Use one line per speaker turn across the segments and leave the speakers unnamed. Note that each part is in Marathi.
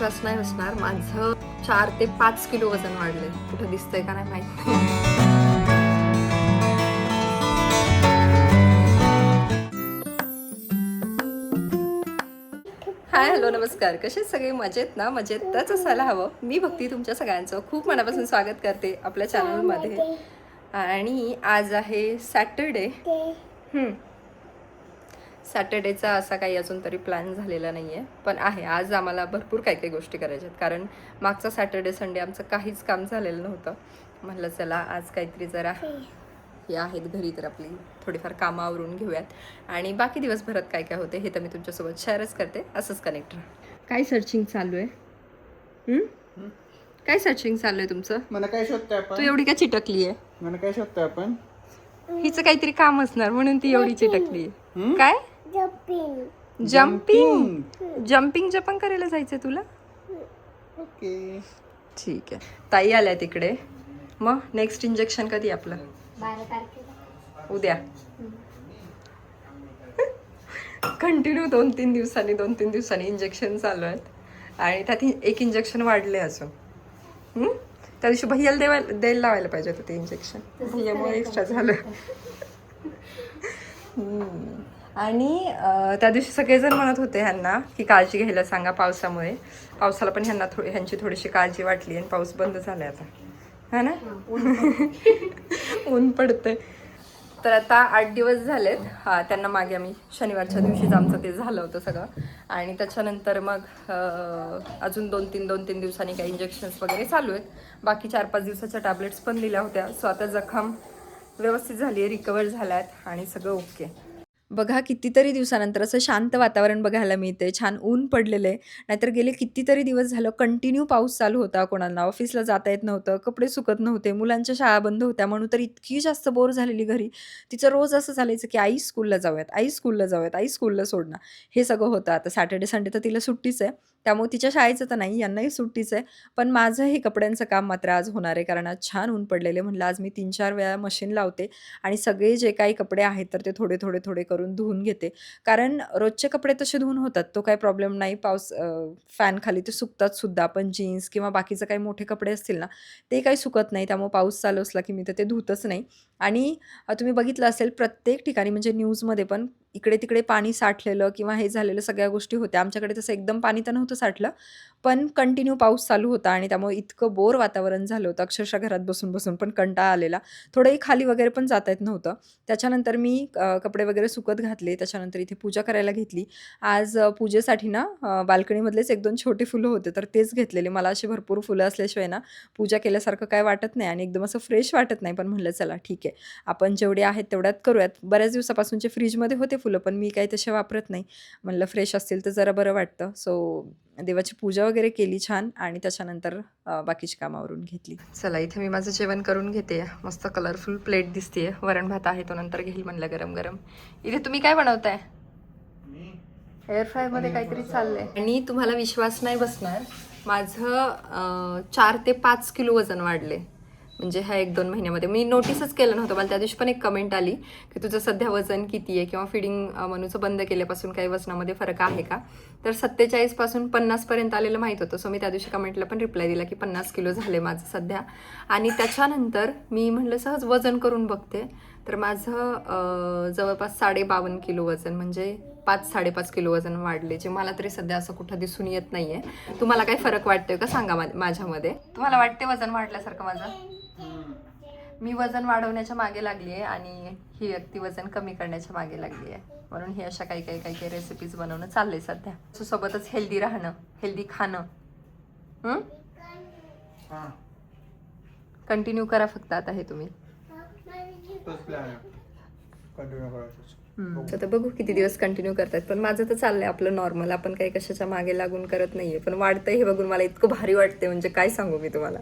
विश्वास नाही बसणार, माझं 4 ते 5 किलो वजन वाढलंय. कुठं दिसतंय का नाही माहित नाही. हाय, हॅलो, नमस्कार. कसे सगळे? मजेत ना? मजेतच असायला हवं. मी भक्ती तुमच्या सगळ्यांचं खूप मनापासून स्वागत करते आपल्या चॅनलमध्ये. आणि आज आहे सॅटरडे. सॅटर्डेचा असा काही अजून तरी प्लॅन झालेला नाही आहे, पण आहे आज आम्हाला भरपूर काही काही गोष्टी करायच्या आहेत. कारण मागचा सॅटर्डे संडे आमचं काहीच काम झालेलं नव्हतं. म्हटलं चला आज काहीतरी जरा हे आहेत घरी तर आपली थोडीफार कामं आवरून घेऊयात. आणि बाकी दिवसभरात काय काय होते हे तर मी तुमच्यासोबत शेअरच करते. असंच कनेक्ट राहा. काय सर्चिंग चालू आहे? काय सर्चिंग चालू आहे तुमचं?
मला काय शोधतोय आपण?
तू एवढी काय चिटकली आहे?
मला काय शोधतोय आपण?
हिचं काहीतरी काम असणार म्हणून ती एवढी चिटकली आहे. काय? जम्पिंग. जम्पिंग जपन करायला जायचंय तुला?
ओके,
ठीक आहे. ताई आल्या तिकडे. मग नेक्स्ट इंजेक्शन कधी आपलं?
12 तारखेला.
उद्या. कंटिन्यू 2-3 दिवसांनी इंजेक्शन चालू आहेत. आणि त्यात एक इंजेक्शन वाढले अजून. त्या दिवशी भैयाला द्यायला लावायला पाहिजे होतं ते इंजेक्शन. भैयामुळे एक्स्ट्रा झालं. आणि त्या दिवशी सगळेजण म्हणत होते ह्यांना की काळजी घ्यायला सांगा पावसामुळे. पावसाला पण ह्यांची थोडीशी काळजी वाटली आणि पाऊस बंद झालाय आता, हा ना? ऊन पडतंय. तर आता 8 दिवस झालेत. हा, त्यांना मागे आम्ही शनिवारच्या दिवशीच आमचं ते झालं होतं सगळं. आणि त्याच्यानंतर मग अजून 2-3 दिवसांनी काही इंजेक्शन्स वगैरे चालू आहेत. बाकी 4-5 दिवसाच्या टॅबलेट्स पण दिल्या होत्या. सो आता जखम व्यवस्थित झाली आहे, रिकवर झाल्या आहेत आणि सगळं ओके. बघा, कितीतरी दिवसानंतर असं शांत वातावरण बघायला मिळते. छान ऊन पडलेलं आहे. नाहीतर गेले कितीतरी दिवस झालं कंटिन्यू पाऊस चालू होता. कोणाला ऑफिसला जाता येत नव्हतं, कपडे सुकत नव्हते, मुलांच्या शाळा बंद होत्या म्हणून तर इतकी जास्त बोर झालेली घरी. तिचं रोज असं चालायचं की आई स्कूलला जाऊयात, आई स्कूलला जाऊयात, आई स्कूलला सोडणं, हे सगळं होतं. आता सॅटर्डे संडे तर तिला सुट्टीच आहे, त्यामुळे तिच्या शाळेचं तर नाही, यांनाही सुट्टीच आहे. पण माझं हे कपड्यांचं काम मात्र आज होणार आहे. कारण आज छान ऊन पडलेले. म्हणलं आज मी 3-4 वेळा मशीन लावते आणि सगळे जे काही कपडे आहेत तर ते थोडे करून धुवून घेते. कारण रोजचे कपडे तसे धुवून होतात, तो काही प्रॉब्लेम नाही. फॅन खाली ते सुकतात सुद्धा. पण जीन्स किंवा बाकीचं काही मोठे कपडे असतील ना, ते काही सुकत नाही. त्यामुळे पाऊस चालू असला की मी तर ते धुतच नाही. आणि तुम्ही बघितलं असेल प्रत्येक ठिकाणी म्हणजे न्यूजमध्ये पण इकडे तिकडे पाणी साठलेलं किंवा हे झालेलं सगळ्या गोष्टी होत्या. आमच्याकडे तसं एकदम पाणी तर नव्हतं साठलं, पण कंटिन्यू पाऊस चालू होता आणि त्यामुळे इतकं बोर वातावरण झालं होतं अक्षरशः घरात बसून पण कंटाळा आलेला. थोडंही खाली वगैरे पण जाता येत नव्हतं. त्याच्यानंतर मी कपडे वगैरे सुकत घातले. त्याच्यानंतर इथे पूजा करायला घेतली. आज पूजेसाठी ना बाल्कनीमधलेच 1-2 छोटे फुलं होते तर तेच घेतलेले. मला अशी भरपूर फुलं असल्याशिवाय ना पूजा केल्यासारखं काय वाटत नाही आणि एकदम असं फ्रेश वाटत नाही. पण म्हणलं चला ठीक आहे, आपण जेवढे आहेत तेवढ्यात करूयात. बऱ्याच दिवसापासूनचे फ्रीजमध्ये होते फुलं, पण मी काही तसे वापरत नाही. म्हणलं फ्रेश असतील तर जरा बरं वाटतं. सो देवाची पूजा वगैरे केली छान आणि त्याच्यानंतर बाकीची कामावरून घेतली. चला, इथे मी माझं जेवण करून घेते. मस्त कलरफुल प्लेट दिसते. वरण भात आहे, तो नंतर घेईल म्हणलं गरम गरम. इथे तुम्ही काय बनवताय? एअर फ्राय मध्ये काहीतरी चाललंय. आणि तुम्हाला विश्वास नाही बसणार, माझं 4 ते 5 किलो वजन वाढले. म्हणजे ह्या 1-2 महिन्यामध्ये. मी नोटीसच केलं नव्हतं. मला त्या दिवशी पण एक कमेंट आली की तुझं सध्या वजन किती आहे किंवा फिडिंग मनूचं बंद केल्यापासून काही वजनामध्ये फरक आहे का? तर 47 पासून 50 पर्यंत आलेलं माहीत होतं. सो मी त्या दिवशी कमेंटला पण रिप्लाय दिला की 50 किलो झाले माझं सध्या. आणि त्याच्यानंतर मी म्हटलं सहज वजन करून बघते, तर माझं जवळपास 52.5 किलो वजन, म्हणजे 5-5.5 किलो वजन वाढले, जे मला तरी सध्या असं कुठं दिसून येत नाहीये. तुम्हाला काही फरक वाटतोय का सांगा माझ्यामध्ये? तुम्हाला वाटते वजन वाढल्यासारखं माझं? मी वजन वाढवण्याच्या मागे लागली आहे आणि ही व्यक्ती वजन कमी करण्याच्या मागे लागली आहे. म्हणून ही अशा काही रेसिपीज बनवणं चाललंय सध्या. सोबतच हेल्दी राहणं, हेल्दी खाणं. कंटिन्यू करा फक्त आता हे तुम्ही. आता बघू किती दिवस कंटिन्यू करतात. पण माझं तर चाललंय आपलं नॉर्मल. आपण काही कशाच्या मागे लागून करत नाहीये. पण वाढतंय हे बघून मला इतकं भारी वाटते, म्हणजे काय सांगू मी तुम्हाला.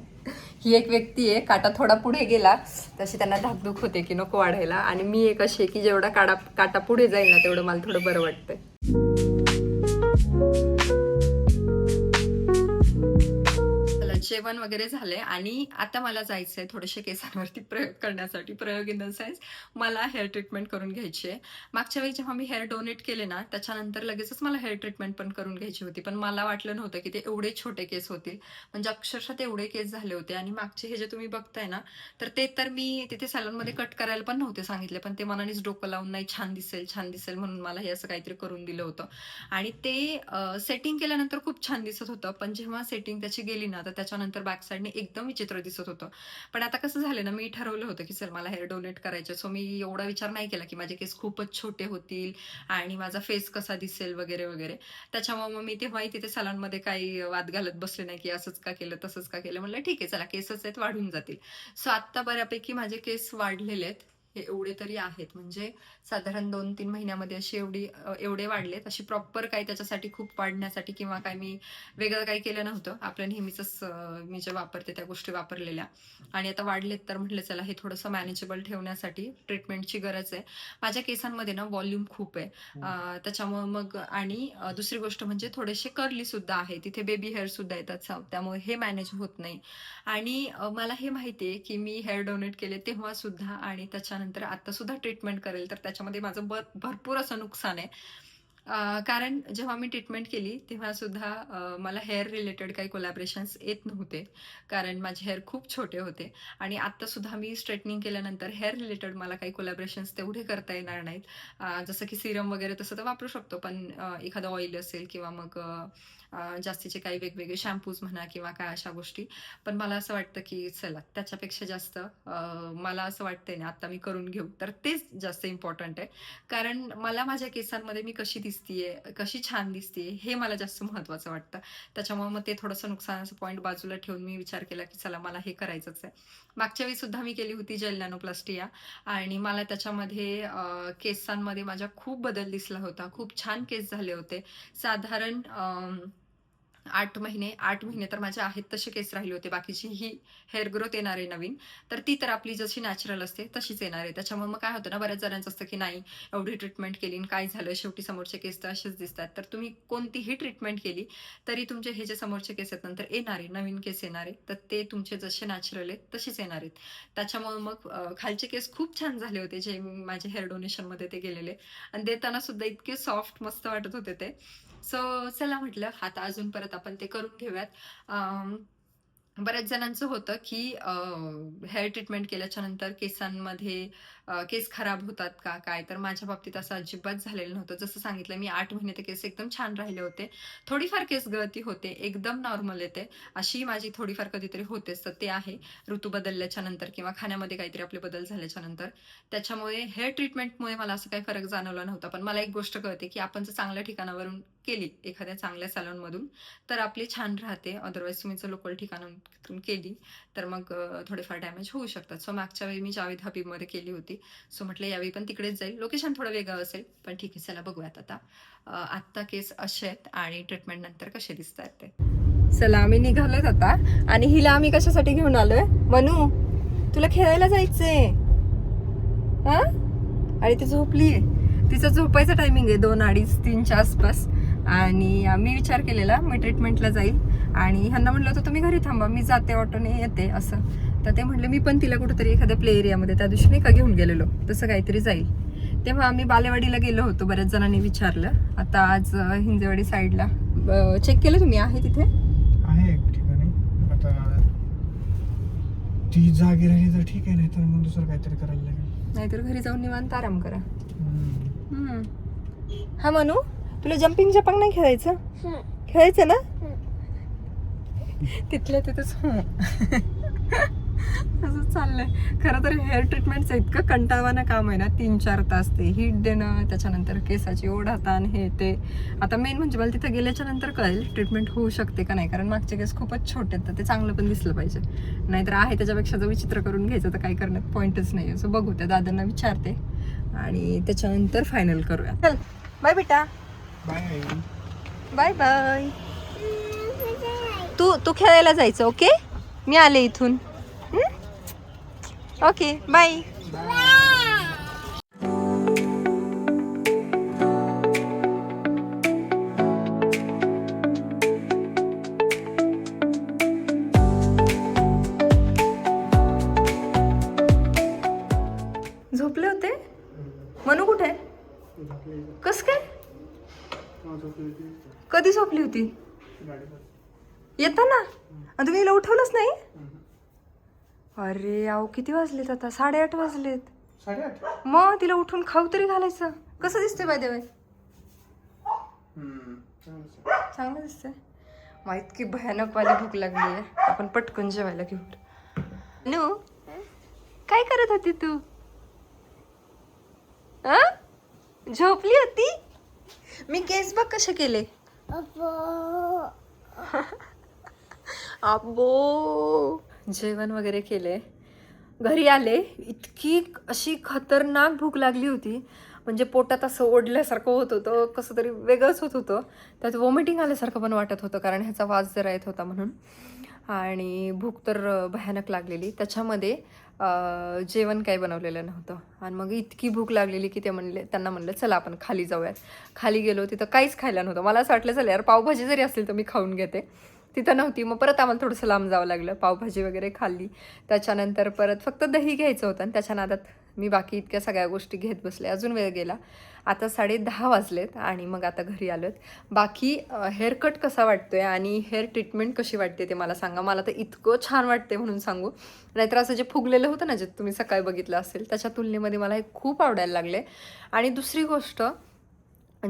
ही एक व्यक्ती आहे, काटा थोडा पुढे गेला तशी त्यांना धाकधूक होते की नको वाढायला. आणि मी एक अशी आहे की जेवढा काटा पुढे जाईल ना तेवढं मला थोडं बरं वाटतंय. चला, जेवण वगैरे झालंय आणि आता मला जायचंय थोडेसे केसांवरती प्रयोग करण्यासाठी. प्रयोग इन द सेन्स मला हेअर ट्रीटमेंट करून घ्यायची आहे. मागच्या वेळी जेव्हा मी हेअर डोनेट केले ना, त्याच्यानंतर लगेचच मला हेअर ट्रीटमेंट पण करून घ्यायची होती. पण मला वाटलं नव्हतं की ते एवढे छोटे केस होतील. म्हणजे अक्षरशः तेवढे केस झाले होते. आणि मागचे हे जे तुम्ही बघताय ना, तर ते तर मी तिथे सॅलॉनमध्ये कट करायला पण नव्हते सांगितले, पण ते मनानेच डोकं लावून नाही छान दिसेल छान दिसेल म्हणून मला हे असं काहीतरी करून दिलं होतं. आणि ते सेटिंग केल्यानंतर खूप छान दिसत होतं. पण जेव्हा सेटिंग त्याची गेली ना, तर त्याच्यानंतर बॅक साईडने एकदम विचित्र दिसत होतं. पण आता कसं झालं ना, मी ठरवलं होतं की चल मला हेअर डोनेट करायचं. सो मी एवढा विचार नाही केला की माझे केस खूपच छोटे होतील आणि माझा फेस कसा दिसेल वगैरे वगैरे. त्याच्यामुळे मग मी तेव्हाही तिथे सॅलॉनमध्ये काही वाद घालत बसले नाही की असंच का केलं तसंच का केलं. म्हणलं ठीक आहे चला, केसच आहेत वाढून जातील. सो आत्ता बऱ्यापैकी माझे केस वाढलेले आहेत. हे एवढे तरी आहेत, म्हणजे साधारण 2-3 महिन्यामध्ये अशी एवढे वाढलेत. अशी प्रॉपर काही त्याच्यासाठी खूप वाढण्यासाठी किंवा काय मी वेगळं काही केलं नव्हतं. आपलं नेहमीच मी जे वापरते त्या गोष्टी वापरलेल्या. आणि आता वाढलेत तर म्हटलं चला हे थोडंसं मॅनेजेबल ठेवण्यासाठी ट्रीटमेंटची गरज आहे. माझ्या केसांमध्ये ना व्हॉल्यूम खूप आहे. त्याच्यामुळे मग आणि दुसरी गोष्ट म्हणजे थोडेसे कर्ली सुद्धा आहे. तिथे बेबी हेअर सुद्धा येतात. त्यामुळे हे मॅनेज होत नाही. आणि मला हे माहिती आहे की मी हेअर डोनेट केले तेव्हा सुद्धा आणि त्याच्यानंतर आता सुद्धा ट्रीटमेंट करेल तर त्याच्यामध्ये माझं भरपूर असं नुकसान आहे. कारण जेव्हा मी ट्रीटमेंट केली तेव्हा सुद्धा मला हेअर रिलेटेड काही कोलॅबरेशन्स येत नव्हते, कारण माझे हेअर खूप छोटे होते. आणि आता सुद्धा मी स्ट्रेटनिंग केल्यानंतर हेअर रिलेटेड मला काही कोलॅबरेशन्स तेवढे करता येणार नाहीत. जसं की सिरम वगैरे तसं तर वापरू शकतो, पण एखादं ऑइल असेल किंवा मग जास्तीचे काही वेगवेगळे शॅम्पूज म्हणा किंवा काय अशा गोष्टी. पण मला असं वाटतं की चला त्याच्यापेक्षा जास्त मला असं वाटतंय ना आता मी करून घेऊ तर तेच जास्त इम्पॉर्टंट आहे. कारण मला माझ्या केसांमध्ये मी कशी दिसतीये, कशी छान दिसतीये हे मला जास्त महत्त्वाचं वाटतं. त्याच्यामुळे मग ते थोडंसं नुकसानाचं पॉईंट बाजूला ठेवून मी विचार केला की चला मला हे करायचंच आहे. मागच्या वेळी सुद्धा मी केली होती जेल नॅनोप्लास्टिया आणि मला त्याच्यामध्ये केसांमध्ये माझ्या खूप बदल दिसला होता. खूप छान केस झाले होते. साधारण 8 महिने तर माझे आहेत तसे केस राहिले होते. बाकीची ही हेअर ग्रोथ येणार आहे नवीन, तर ती तर आपली जशी नॅचरल असते तशीच येणार आहे. त्याच्यामुळे मग काय होतं ना, बऱ्याच जणांचं असतं की नाही एवढी ट्रीटमेंट केली आणि काय झालं, शेवटी समोरचे केस तर असेच दिसतात. तर तुम्ही कोणतीही ट्रीटमेंट केली तरी तुमचे हे जे समोरचे केस आहेत नंतर येणारे नवीन केस येणारे तर ते तुमचे जसे नॅचरल आहेत तसेच येणार आहेत. त्याच्यामुळे मग खालचे केस खूप छान झाले होते जे माझे हेअर डोनेशनमध्ये ते गेलेले आणि देताना सुद्धा इतके सॉफ्ट मस्त वाटत होते ते. सो चला म्हटलं आता अजून परत आपण ते करून घेऊयात. बऱ्याच जणांचं होतं की हेअर ट्रीटमेंट केल्याच्या नंतर केसांमध्ये केस खराब होतात का काय, तर माझ्या बाबतीत असं अजिबात झालेलं नव्हतं. जसं सांगितलं मी 8 महिने ते केस एकदम छान राहिले होते. थोडीफार केस गळती होते, एकदम नॉर्मल येते, अशी माझी थोडीफार कधीतरी होतेच, तर ते आहे ऋतू बदलल्याच्या नंतर किंवा खाण्यामध्ये काहीतरी आपले बदल झाल्याच्या नंतर. त्याच्यामुळे हेअर ट्रीटमेंटमुळे मला असं काही फरक जाणवला नव्हता. पण मला एक गोष्ट कळते की आपण जर चांगल्या ठिकाणावरून केली एखाद्या चांगल्या सॅलॉनमधून तर आपली छान राहते. अदरवाईज तुम्ही जर लोकल ठिकाणातून केली तर मग थोडेफार डॅमेज होऊ शकतात. सो मागच्या वेळी मी जावेद हबीबमध्ये केली होती. सो म्हटलं यावेळी पण तिकडेच जाईल. लोकेशन थोडं वेगळं असेल पण ठीक आहे, चला बघूयात आता. आत्ता केस असे आहेत आणि ट्रीटमेंट नंतर कसे दिसत आहेत ते. चला आम्ही निघालोय आता आणि हिला आम्ही कशासाठी घेऊन आलोय, मनू तुला खेळायला जायचंय हा? आणि ती झोपलीये. तिचं झोपायचं टायमिंग आहे 2, 2:30, 3च्या आसपास. आणि मी विचार केलेला मी ट्रीटमेंटला जाईल आणि ह्यांना म्हटलं होतं तुम्ही घरी थांबा मी जाते ऑटोने येते असं. तर ते म्हटले मी पण तिला कुठेतरी एखाद्या प्ले एरियामध्ये त्या दिवशी नाही का घेऊन गेलेलो तसं काहीतरी जाईल. तेव्हा आम्ही बालेवाडीला गेलो होतो, बऱ्याच जणांनी विचारलं. आता आज हिंजेवाडी साईडला चेक केलं तुम्ही, आहे तिथे
आहे एक ठिकाणी. आता ती जागी राहिली तर ठीक आहे, नाही तर मग दुसरं काहीतरी करायला लागेल.
नाहीतर घरी जाऊन निवांत आराम करा. हा मनू तुला जम्पिंग जपांग नाही खेळायचं, खेळायचं ना तिथल्या तिथेच. असं चाललंय. खरं तर हेअर ट्रीटमेंटचं इतकं कंटाळवाणं काम आहे ना, 3-4 तास ते हीट देणं, त्याच्यानंतर केसाची ओढाताण हे ते. आता मेन म्हणजे मला तिथं गेल्याच्या नंतर कळेल ट्रीटमेंट होऊ शकते का नाही, कारण मागचे केस खूपच छोटे आहेत तर ते चांगलं पण दिसलं पाहिजे. नाहीतर आहे त्याच्यापेक्षा जर विचित्र करून घ्यायचं तर काही करण्यात पॉईंटच नाही. असं बघू त्या दादांना विचारते आणि त्याच्यानंतर फायनल करूया. चल बाय बेटा,
बाय.
Bye bye. तू खेळायला जायचं ओके, मी आले इथून. Okay bye.
तू झोपली
कस काय
झोपली होती
कधी झोपली होती
गाडीवर
येताना आणि तुम्ही हिला उठवलंच नाही अरे अहो किती वाजलेत आता 8:30 वाजलेत
8:30
मग तिला उठून खाऊ तरी घालायचं कसं दिसतंय बाय देवाय चांगलं दिसतंय मला इतकी भयानक वाली भूक लागली आहे आपण पटकन जेवायला घेऊ नू काय करत होती तू आ? झोपली होती मी केस बघ कसे केले अब्बो जेवण वगैरे केले घरी आले इतकी अशी खतरनाक भूक लागली होती म्हणजे पोटात असं ओढल्यासारखं होत होतं कसं तरी वेगळंच होत होतं त्यात वॉमिटिंग आल्यासारखं पण वाटत होतं कारण ह्याचा वास जरा येत होता म्हणून आणि भूक तर भयानक लागलेली त्याच्यामध्ये जेवण काही बनवलेलं नव्हतं आणि मग इतकी भूक लागलेली की त्यांना म्हणलं चला आपण खाली जाऊयात खाली गेलो तिथं काहीच खायला नव्हतं मला असं वाटलं चला यार पावभाजी जरी असेल तर मी खाऊन घेते तिथं नव्हती मग परत आम्हाला थोडंसं लांब जावं लागलं पावभाजी वगैरे खाल्ली त्याच्यानंतर परत फक्त दही घ्यायचं होतं आणि त्याच्या नादात मी बाकी इतक्या सगळ्या गोष्टी घेत बसले अजून वेळ गेला आता 10:30 वाजलेत आणि मग आता घरी आलोत बाकी हेअरकट कसा वाटतोय आणि हेअर ट्रीटमेंट कशी वाटते ते मला सांगा मला तर इतकं छान वाटते म्हणून सांगू नाहीतर असं जे फुगलेलं होतं ना जे तुम्ही सकाळी बघितलं असेल त्याच्या तुलनेमध्ये मला हे खूप आवडायला लागले आणि दुसरी गोष्ट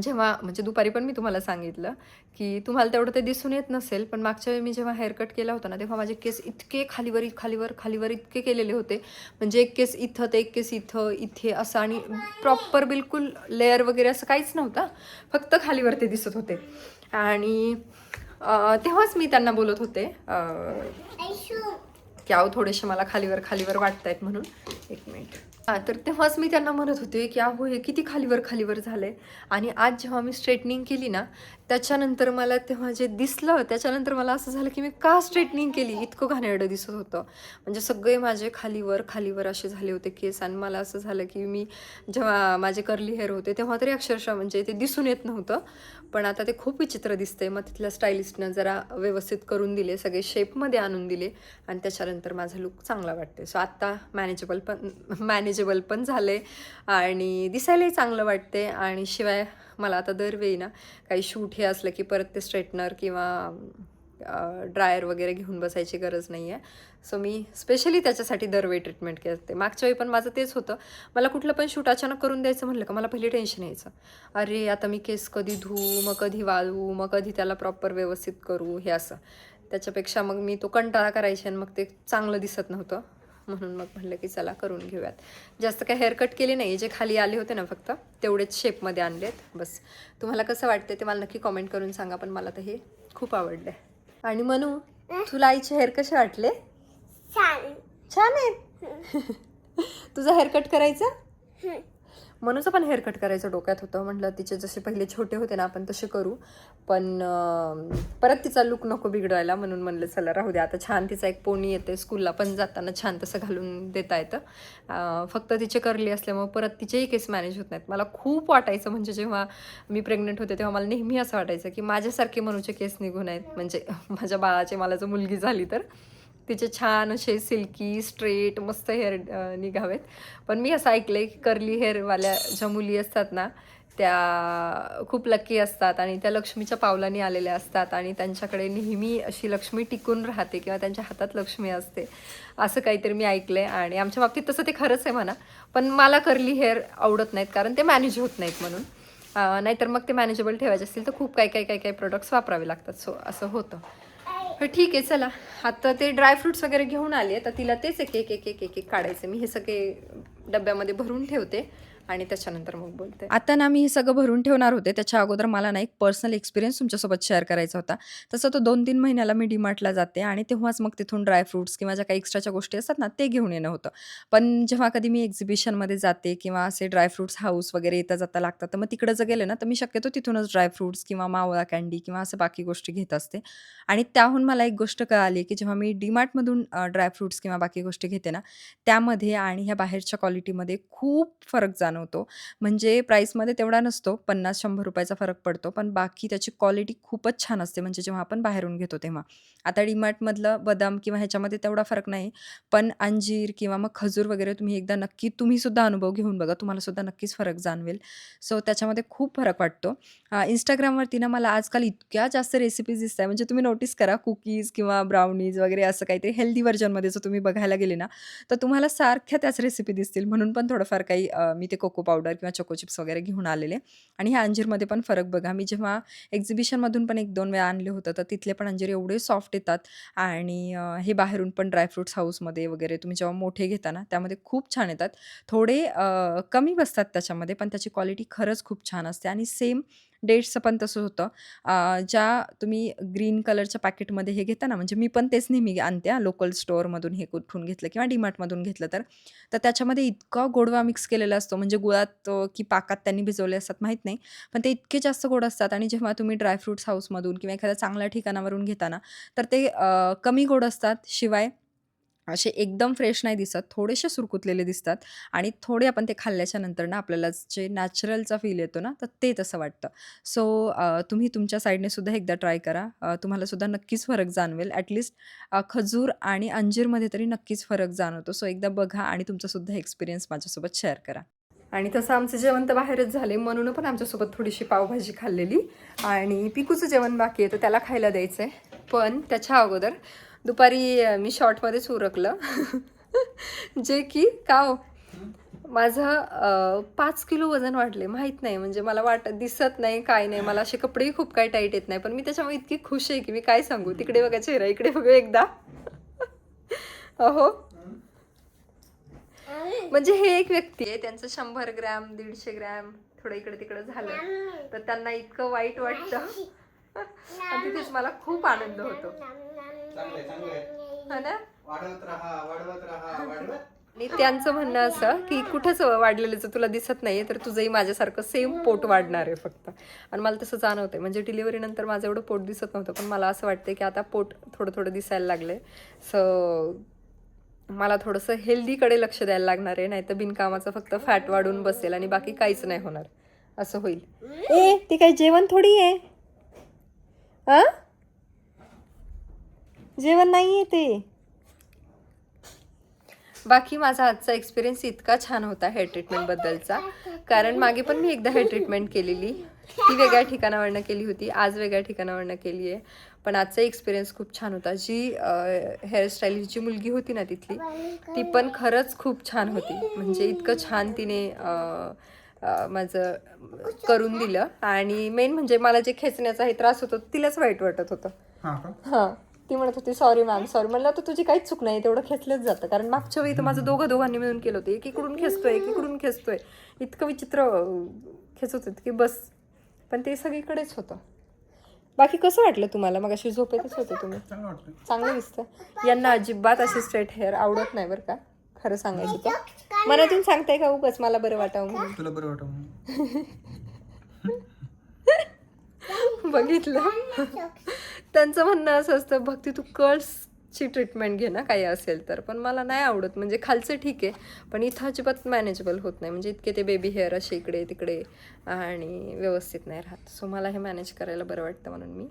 जेव्हा म्हणजे दुपारी पण मी तुम्हाला सांगितलं की तुम्हाला तेवढं ते दिसून येत नसेल पण मागच्या वेळी मी जेव्हा हेअरकट केला होता ना तेव्हा माझे केस इतके खालीवर इतके केलेले होते म्हणजे एक केस इथं ते एक केस इथं इथे असं आणि प्रॉपर बिलकुल लेअर वगैरे असं काहीच नव्हतं फक्त खालीवर ते दिसत होते आणि तेव्हाच मी त्यांना बोलत होते की अहो थोडेसे मला खालीवर वाटत आहेत म्हणून एक मिनिट हां तर तेव्हाच मी त्यांना म्हणत होते की अहो हे किती खालीवर झालं आहे आणि आज जेव्हा मी स्ट्रेटनिंग केली ना त्याच्यानंतर मला तेव्हा जे दिसलं त्याच्यानंतर मला असं झालं की मी का स्ट्रेटनिंग केली इतकं घाणेरडं दिसत होतं म्हणजे सगळे माझे खालीवर असे झाले होते केस आणि मला असं झालं की मी जेव्हा माझे कर्ली हेअर होते तेव्हा तरी अक्षरशः म्हणजे ते दिसून येत नव्हतं पण आता ते खूप विचित्र दिसते मग तिथल्या स्टायलिस्टनं जरा व्यवस्थित करून दिले सगळे शेपमध्ये आणून दिले आणि त्याच्यानंतर माझा लुक चांगला वाटते सो आत्ता मॅनेजेबल पण झाले आणि दिसायलाही चांगलं वाटते आणि शिवाय मला आता दरवेळी ना काही शूट हे असलं की परत ते स्ट्रेटनर किंवा ड्रायर वगैरे घेऊन बसायची गरज नाही आहे सो मी स्पेशली त्याच्यासाठी दरवेळी ट्रीटमेंट करते मागच्या वेळी पण माझं तेच होतं मला कुठलं पण शूट अचानक करून द्यायचं म्हटलं का मला पहिले टेन्शन यायचं अरे आता मी केस कधी धुवू मग कधी वाळवू मग कधी त्याला प्रॉपर व्यवस्थित करू हे असं त्याच्यापेक्षा मग मी तो कंटाळा करायचे आणि मग ते चांगलं दिसत नव्हतं म्हणून मग म्हटलं की चला करून घेऊयात जास्त काय हेअरकट केले नाही जे खाली आले होते ना फक्त तेवढेच शेपमध्ये आणलेत बस तुम्हाला कसं वाटतं ते मला नक्की कॉमेंट करून सांगा पण मला तर हे खूप आवडलं आणि मनू तुला आईचे हेअर कसे वाटले छान आहेत तुझा हेअरकट करायचा मनूचं पण हेअरकट करायचं डोक्यात होतं म्हटलं तिचे जसे पहिले छोटे होते ना आपण तसे करू पण परत तिचा लुक नको बिघडवायला म्हणून म्हणलं चला राहू द्या आता छान तिचा एक पोनी येते स्कूलला पण जाताना छान तसं घालून देता येतं फक्त तिचे कर्ली असल्यामुळे परत तिचेही केस मॅनेज होत नाहीत मला खूप वाटायचं म्हणजे जेव्हा मी प्रेग्नंट होते तेव्हा मला नेहमी असं वाटायचं की माझ्यासारखे मनूचे केस निघून आहेत म्हणजे माझ्या बाळाचे मला जर मुलगी झाली तर तिचे छान असे सिल्की स्ट्रेट मस्त हेअर निघावेत पण मी असं ऐकलं आहे की कर्ली हेअरवाल्या ज्या मुली असतात ना त्या खूप लकी असतात आणि त्या लक्ष्मीच्या पावलाने आलेल्या असतात आणि त्यांच्याकडे नेहमी अशी लक्ष्मी टिकून राहते किंवा त्यांच्या हातात लक्ष्मी असते असं काहीतरी मी ऐकलं आहे आणि आमच्या बाबतीत तसं ते खरंच आहे म्हणा पण मला कर्ली हेअर आवडत नाहीत कारण ते मॅनेज होत नाहीत म्हणून नाहीतर मग ते मॅनेजेबल ठेवायचे असतील तर खूप काही प्रोडक्ट्स वापरावे लागतात सो असं होतं ठीक आहे चला आता ते ड्रायफ्रुट्स वगैरे घेऊन आले तर तिला तेच एक काढायचं मी हे सगळे डब्यामध्ये भरून ठेवते आणि त्याच्यानंतर मग बोलते आता ना मी हे सगळं भरून ठेवणार होते त्याच्या अगोदर मला ना एक पर्सनल एक्सपिरियन्स तुमच्यासोबत शेअर करायचा होता तसं तो 2-3 महिन्याला मी डीमार्टला जाते आणि तेव्हाच मग तिथून ड्रायफ्रुट्स किंवा ज्या काही एक्स्ट्राच्या गोष्टी असतात ना ते घेऊन येणं होतं पण जेव्हा कधी मी एक्झिबिशनमध्ये जाते किंवा असे ड्रायफ्रुट्स हाऊस वगैरे येता जाता लागतात तर मग तिकडं जर गेले ना तर मी शक्यतो तिथूनच ड्रायफ्रुट्स किंवा मावळा कँडी किंवा असं बाकी गोष्टी घेत असते आणि त्याहून मला एक गोष्ट कळाली की जेव्हा मी डीमार्टमधून ड्रायफ्रुट्स किंवा बाकी गोष्टी घेते ना त्यामध्ये आणि ह्या बाहेरच्या क्वालिटीमध्ये खूप फरक जाणवतो जाणवतो. म्हणजे प्राईसमध्ये तेवढा नसतो, 50-100 रुपयाचा फरक पडतो, पण बाकी त्याची क्वालिटी खूपच छान असते म्हणजे जेव्हा आपण बाहेरून घेतो तेव्हा. आता डीमार्टमधलं बदाम किंवा ह्याच्यामध्ये तेवढा फरक नाही, पण अंजीर किंवा मग खजूर वगैरे तुम्ही एकदा नक्की तुम्हीसुद्धा अनुभव घेऊन बघा. तुम्हालासुद्धा नक्कीच फरक जाणवेल. सो त्याच्यामध्ये खूप फरक वाटतो. Instagramवरती ना मला आजकाल इतक्या जास्त रेसिपीज दिसताय म्हणजे तुम्ही नोटीस करा कुकीज किंवा ब्राउनीज वगैरे असं काहीतरी हेल्दी व्हर्जनमध्ये जर तुम्ही बघायला गेले ना, तर तुम्हाला सारख्या त्याच रेसिपी दिसतील. म्हणून पण थोडंफार काही मी ते कोको पावडर किंवा चोको चिप्स वगैरे घेऊन आलेले. आणि ह्या अंजीरमध्ये पण फरक बघा. मी जेव्हा एक्झिबिशनमधून पण 1-2 वेळा आणले होतं, तर तिथले पण अंजीर एवढे सॉफ्ट येतात आणि हे बाहेरून पण ड्रायफ्रुट्स हाऊसमध्ये वगैरे तुम्ही जेव्हा मोठे घेता ना, त्यामध्ये खूप छान येतात. थोडे कमी बसतात त्याच्यामध्ये, पण त्याची क्वालिटी खरंच खूप छान असते आणि सेम डेट्सचं पण तसं होतं. ज्या तुम्ही ग्रीन कलरच्या पॅकेटमध्ये हे घेता ना, म्हणजे मी पण तेच नेहमी आणते हां, लोकल स्टोअरमधून हे कुठून घेतलं किंवा डीमार्टमधून घेतलं तर त्याच्यामध्ये इतका गोडवा मिक्स केलेला असतो म्हणजे गुळात की पाकात त्यांनी भिजवले असतात माहीत नाही. पण ते इतके जास्त गोड असतात आणि जेव्हा तुम्ही ड्रायफ्रुट्स हाऊसमधून किंवा एखाद्या चांगल्या ठिकाणावरून घेता ना, तर ते कमी गोड असतात. शिवाय असे एकदम फ्रेश नाही दिसत, थोडेसे सुरकुतलेले दिसतात आणि थोडे आपण ते खाल्ल्याच्या नंतर ना आपल्याला जे नॅचरलचा फील येतो ना, तर ते तसं वाटतं. सो तुम्ही तुमच्या साईडने सुद्धा एकदा ट्राय करा. तुम्हाला सुद्धा नक्कीच फरक जाणवेल. ॲटलीस्ट खजूर आणि अंजीरमध्ये तरी नक्कीच फरक जाणवतो. सो एकदा बघा आणि तुमचा सुद्धा एक्सपिरियन्स माझ्यासोबत शेअर करा. आणि तसं आमचं जेवण तर बाहेरच झाले म्हणून पण आमच्यासोबत थोडीशी पावभाजी खाल्लेली आणि पिकूचं जेवण बाकी आहे तर त्याला खायला द्यायचं आहे. पण त्याच्या अगोदर दुपारी मी शॉर्टमध्येच उरकलं जे की का हो माझं 5 किलो वजन वाढले. माहीत नाही म्हणजे मला दिसत नाही काय नाही. मला असे कपडेही खूप काही टाईट येत नाही पण मी त्याच्यामुळे इतकी खुश आहे की मी काय सांगू. तिकडे बघा चेहरा, इकडे बघा एकदा. अहो म्हणजे हे एक व्यक्ती आहे त्यांचं 100 ग्रॅम 150 ग्रॅम थोडं इकडे तिकडे झालं तर त्यांना इतकं वाईट वाटतं आणि तिथेच मला खूप आनंद होतो हा ना. आणि त्यांचं म्हणणं असं की कुठंच वाढलेलं तुला दिसत नाहीये तर तुझंही माझ्यासारखं सेम पोट वाढणार आहे फक्त. आणि मला तसं जाणवतंय म्हणजे डिलिव्हरी नंतर माझं एवढं पोट दिसत नव्हतं पण मला असं वाटतंय की आता पोट थोडं थोडं दिसायला लागलंय. सो मला थोडंसं हेल्दीकडे लक्ष द्यायला लागणार आहे, नाही तर बिनकामाचं फक्त फॅट वाढून बसेल आणि बाकी काहीच नाही होणार असं होईल. ते काही जेवण थोडी आहे जेवण नाही आहे ते. बाकी माझा आजचा एक्सपिरियन्स इतका छान होता हेअर ट्रीटमेंटबद्दलचा, कारण मागे पण मी एकदा हेअर ट्रीटमेंट केलेली, ती वेगळ्या ठिकाणावरनं केली होती, आज वेगळ्या ठिकाणावरनं केली आहे. पण आजचा एक्सपिरियन्स खूप छान होता. जी हेअरस्टाईलिस्टची मुलगी होती ना तिथली, ती पण खरंच खूप छान होती. म्हणजे इतकं छान तिने माझं करून दिलं आणि मेन म्हणजे मला जे खेचण्याचा हे त्रास होतो तिलाच वाईट वाटत होतं. हां ती म्हणत होती सॉरी मॅम सॉरी. म्हणलं तर तुझी काहीच चूक नाही, तेवढं खेचलंच जातं. कारण मागच्या वेळी तर माझं दोघांनी मिळून केलं होतं, एकीकडून खेचतोय इतकं विचित्र खेचत होतं की बस. पण ते सगळीकडेच होतं. बाकी कसं वाटलं तुम्हाला? मग अशी झोपेतच होते तुम्ही? चांगलं दिसतं. यांना अजिबात अशी स्ट्रेट हेअर आवडत नाही बरं का, खरं सांगायचं तर. मनातून सांगताय का उगाच मला बरं वाटावं म्हणून?
तुला बरं वाटावं
बघितलं. त्यांचं म्हणणं असं असतं भक्ती तू कर्ल्सची ट्रीटमेंट घे ना काही असेल तर. पण मला नाही आवडत. म्हणजे खालचं ठीक आहे पण इथं अजिबात मॅनेजेबल होत नाही. म्हणजे इतके ते बेबी हेअर असे इकडे तिकडे आणि व्यवस्थित नाही राहत. सो मला हे मॅनेज करायला बरं वाटतं म्हणून मी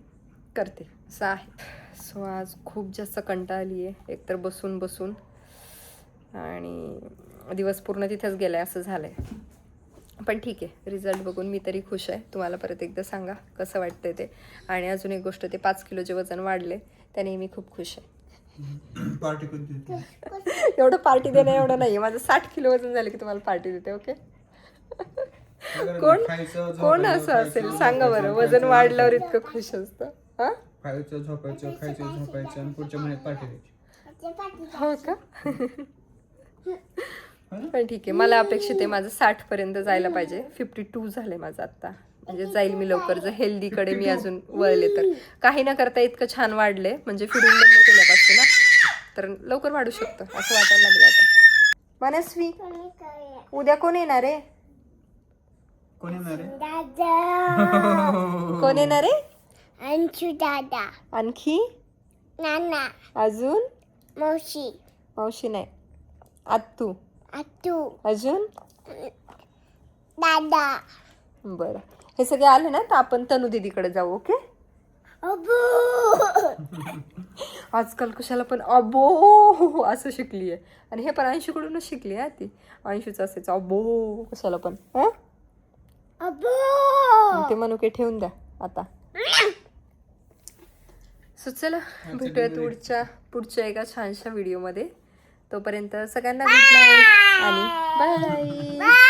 करते असं आहे. सो आज खूप जास्त कंटाळा आली आहे, एकतर बसून बसून आणि दिवस पूर्ण तिथेच गेला आहे असं झालं आहे. पण ठीक आहे, रिझल्ट बघून मी तरी खुश आहे. तुम्हाला परत एकदा सांगा कसं वाटतंय ते. आणि अजून एक गोष्ट, ते 5 किलोचे वजन वाढले त्याने मी खूप खुश आहे.
पार्टी कधी
एवढं पार्टी देणं एवढं नाही आहे. माझं 60 किलो वजन झालं की तुम्हाला पार्टी देते. ओके. कोण असं असेल सांगा बरं वजन वाढल्यावर इतकं खुश असतं? हां
खायचं झोपायचं आणि पुढच्या महिन्यात पार्टी द्यायची.
हो का? पण ठीक आहे, मला अपेक्षित आहे माझं 60 पर्यंत जायला पाहिजे. 52 झाले माझं आत्ता. म्हणजे जाईल मी लवकर जर हेल्दीकडे मी अजून वळले तर. काही न करता इतकं छान वाढले म्हणजे फिडिंग बंद केल्यापासून ना, तर लवकर वाढू शकतं असं वाटायला लागलं आता. मनस्वी उद्या कोण येणार आहे?
कोण येणार आहे?
कोण येणार आहे?
अंशू दादा,
आणखी
नाना,
अजून
मावशी,
मावशी नाही, आत्तू,
आतू,
अजून
दादा
बरं, हे सगळे आले ना तर आपण तनू दीदीकडे जाऊ. ओके.
अबू
आजकाल कशाला पण अबो असं शिकली आहे. आणि हे पण अंशूकडूनच शिकली आहे ती. अंशूचं असायचं अबो कशाला पण. हं?
अबू
ते मनुके ठेवून द्या आता. सो चला भेटूयात पुढच्या एका छानशा व्हिडिओमध्ये. तोपर्यंत सगळ्यांना गुड नाईट आणि बाय.